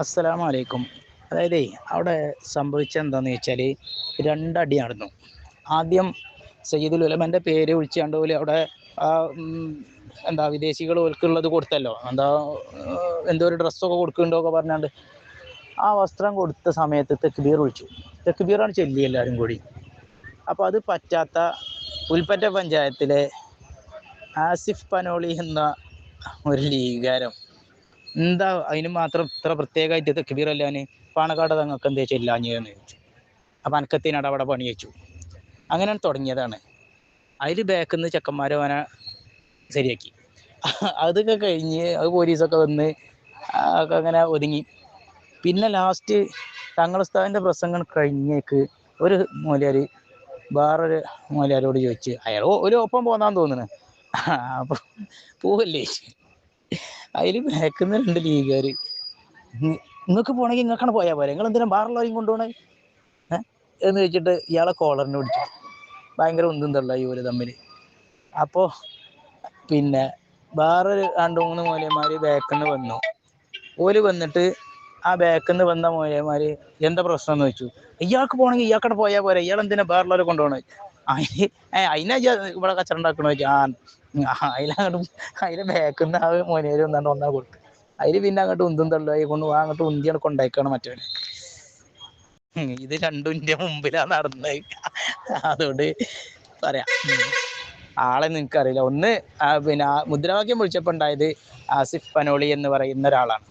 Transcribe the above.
അസ്സലാമു അലൈക്കും. അതായതേ അവിടെ സംഭവിച്ചത് എന്താന്ന് വെച്ചാൽ രണ്ടടി നടന്നു. ആദ്യം സയ്യിദുൽ ഉലമൻ്റെ പേര് വിളിച്ചാണ്ട് പോലെ അവിടെ ആ എന്താ വിദേശികൾ ഓൽക്കുള്ളത് കൊടുത്തല്ലോ, എന്തോ ഒരു ഡ്രസ്സൊക്കെ കൊടുക്കുന്നുണ്ടോക്കെ പറഞ്ഞാണ്ട് ആ വസ്ത്രം കൊടുത്ത സമയത്ത് തെക്ബീർ വിളിച്ചു. തെക്ബീറാണ് ചൊല്ലി എല്ലാവരും കൂടി. അപ്പോൾ അത് പറ്റാത്ത പുൽപ്പറ്റ പഞ്ചായത്തിലെ ആസിഫ് പനോളി എന്ന ഒരു ലീഗാരം എന്താ അതിന് മാത്രം ഇത്ര പ്രത്യേകമായിട്ട് തെക്ബീർ അല്ലാന് പാണക്കാട് തങ്ങൾക്ക് എന്താ ചെല്ലാഞ്ഞെന്ന് ചോദിച്ചു. അപ്പം അനക്കത്തിനട അവിടെ പണി വെച്ചു. അങ്ങനെയാണ് തുടങ്ങിയതാണ്. അതിൽ ബാക്കിൽ നിന്ന് ചെക്കന്മാർ അവനെ ശരിയാക്കി. അതൊക്കെ കഴിഞ്ഞ് അത് പോലീസൊക്കെ വന്ന് ഒക്കെ അങ്ങനെ ഒതുങ്ങി. പിന്നെ ലാസ്റ്റ് തങ്ങളുസ്താദിൻ്റെ പ്രസംഗം കഴിഞ്ഞേക്ക് ഒരു മൂലർ വേറൊരു മൂലരോട് ചോദിച്ച്, അയാൾ ഒരു ഒപ്പം പോന്നാന്ന് തോന്നുന്നു. അപ്പം പോവല്ലേ, അതിൽ ബാക്കുന്ന രണ്ട് ലീഗുകാർ, നിങ്ങൾക്ക് പോകണമെങ്കിൽ നിങ്ങൾക്കാണ് പോയാൽ പോരെ, നിങ്ങൾ എന്തിനാ വേറുള്ളവരെയും കൊണ്ടുപോകണേ എന്ന് വെച്ചിട്ട് ഇയാളെ കോളറിന് പിടിച്ചു. ഭയങ്കര ഒന്നും തള്ള ഇവര് തമ്മിൽ. അപ്പോൾ പിന്നെ വേറൊരു രണ്ട് മൂന്ന് മൂലയന്മാർ ബാക്കിന്ന് വന്നു. ഓല് വന്നിട്ട് ആ ബാക്കിന്ന് വന്ന മൂലയന്മാർ എന്താ പ്രശ്നം എന്ന് വെച്ചു. ഇയാൾക്ക് പോകണമെങ്കിൽ ഇയാൾക്കടെ പോയാൽ പോരെ, ഇയാൾ എന്തിനാ വേറുള്ളവരെ കൊണ്ടുപോകണേ, അതിനെ ഇവിടെ കച്ചറ ഉണ്ടാക്കണ വെച്ചു. അതിലെ ബാക്കിന്ന് ആ മൂലയിൽ വന്നാണ്ട് ഒന്നാ കൊടുത്തു. അതിൽ പിന്നെ അങ്ങോട്ട് ഉന്തും തള്ളായി അങ്ങോട്ട് ഉന്തിയാണ് കൊണ്ടായിക്കാണ് മറ്റവന്. ഇത് രണ്ടും ഇന്ത്യ മുമ്പിലാ നടന്നത്. അതുകൊണ്ട് പറയാം, ആളെ നിനക്കറിയില്ല. ഒന്ന് പിന്നെ മുദ്രാവാക്യം വിളിച്ചപ്പോൾ ഉണ്ടായത് ആസിഫ് പനോളി എന്ന് പറയുന്ന ഒരാളാണ്.